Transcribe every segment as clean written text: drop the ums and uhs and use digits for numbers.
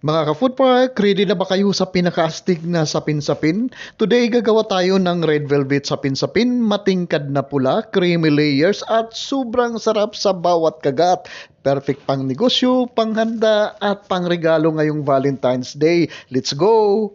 Mga ka-food park, ready na ba kayo sa pinaka-astig na sapin-sapin? Today, gagawa tayo ng red velvet sapin-sapin, matingkad na pula, creamy layers at sobrang sarap sa bawat kagat. Perfect pang negosyo, panghanda at pangregalo ngayong Valentine's Day. Let's go!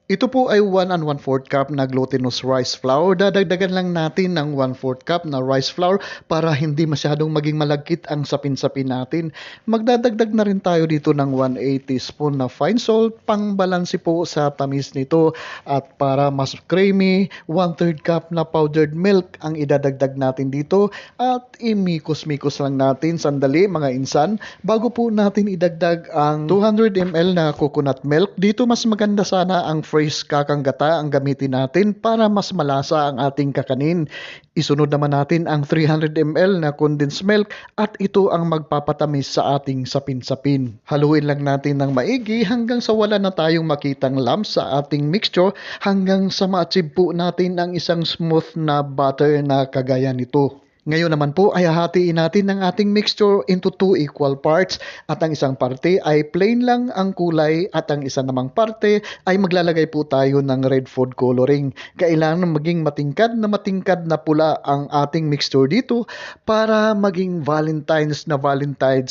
Ito po ay 1 and 1/4 cup na glutinous rice flour. Dadagdagan lang natin ng 1/4 cup na rice flour para hindi masyadong maging malagkit ang sapin-sapin natin. Magdadagdag na rin tayo dito ng 1/8 teaspoon na fine salt, pangbalansi po sa tamis nito. At para mas creamy, 1/3 cup na powdered milk ang idadagdag natin dito. At imikos-mikos lang natin sandali mga insan bago po natin idagdag ang 200 ml na coconut milk. Dito mas maganda sana ang fresh kakanggata ang gamitin natin para mas malasa ang ating kakanin. Isunod naman natin ang 300 ml na condensed milk at ito ang magpapatamis sa ating sapin-sapin. Haluin lang natin ng maigi hanggang sa wala na tayong makitang lumps sa ating mixture hanggang sa ma-achieve po natin ang isang smooth na butter na kagaya nito. Ngayon naman po ay hahatiin natin ang ating mixture into 2 equal parts at ang isang parte ay plain lang ang kulay at ang isa namang parte ay maglalagay po tayo ng red food coloring. Kailangan maging matingkad na pula ang ating mixture dito para maging Valentine's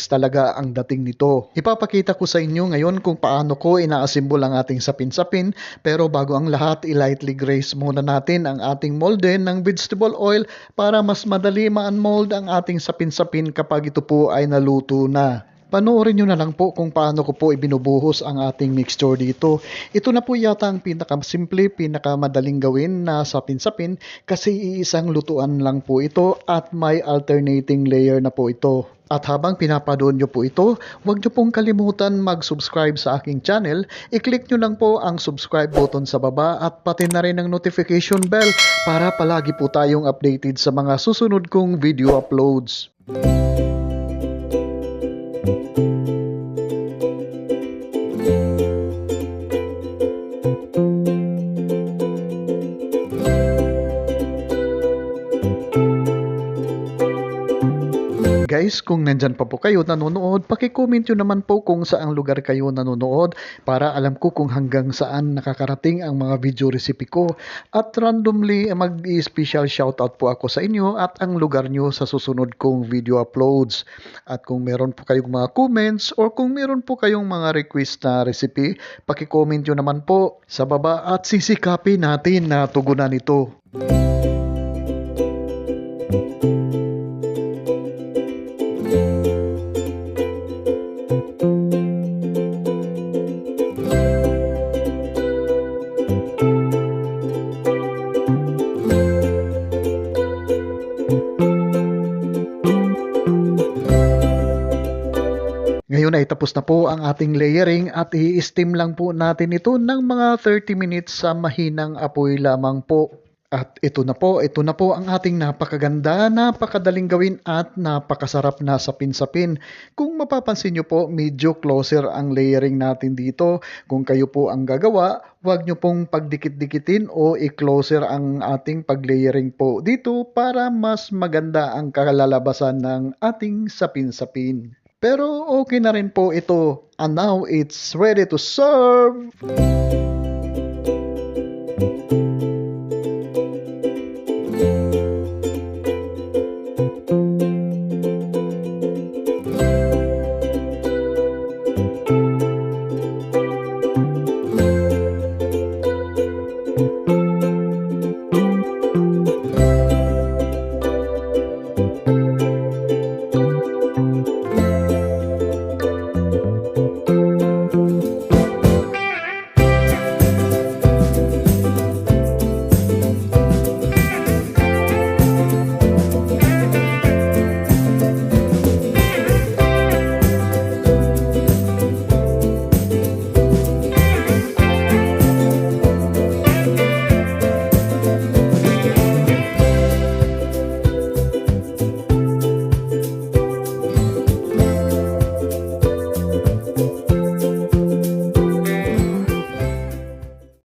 talaga ang dating nito. Ipapakita ko sa inyo ngayon kung paano ko ina-assemble ang ating sapin-sapin, pero bago ang lahat, i-lightly grease muna natin ang ating molde ng vegetable oil para mas madali ma-unmold ang ating sapin-sapin kapag ito po ay naluto na. Panoorin nyo na lang po kung paano ko po ibinubuhos ang ating mixture dito. Ito na po yata ang pinakasimple, pinakamadaling gawin na sapin-sapin kasi iisang lutuan lang po ito at may alternating layer na po ito. At habang pinapanood nyo po ito, huwag nyo pong kalimutan mag-subscribe sa aking channel. I-click nyo lang po ang subscribe button sa baba at pati na rin ang notification bell para palagi po tayong updated sa mga susunod kong video uploads. Guys, kung nandyan pa po kayo nanonood, paki-comment nyo naman po kung saang lugar kayo nanonood para alam ko kung hanggang saan nakakarating ang mga video recipe ko. At randomly, mag-special shoutout po ako sa inyo at ang lugar nyo sa susunod kong video uploads. At kung meron po kayong mga comments or kung meron po kayong mga request na recipe, paki-comment nyo naman po sa baba at sisikapin natin na tugunan ito. Ngayon ay tapos na po ang ating layering at i-steam lang po natin ito ng mga 30 minutes sa mahinang apoy lamang po. At ito na po ang ating napakaganda, napakadaling gawin at napakasarap na sapin-sapin. Kung mapapansin nyo po, medyo closer ang layering natin dito. Kung kayo po ang gagawa, huwag nyo pong pagdikit-dikitin o i-closer ang ating pag-layering po dito para mas maganda ang kalalabasan ng ating sapin-sapin. Pero okay na rin po ito. And now it's ready to serve!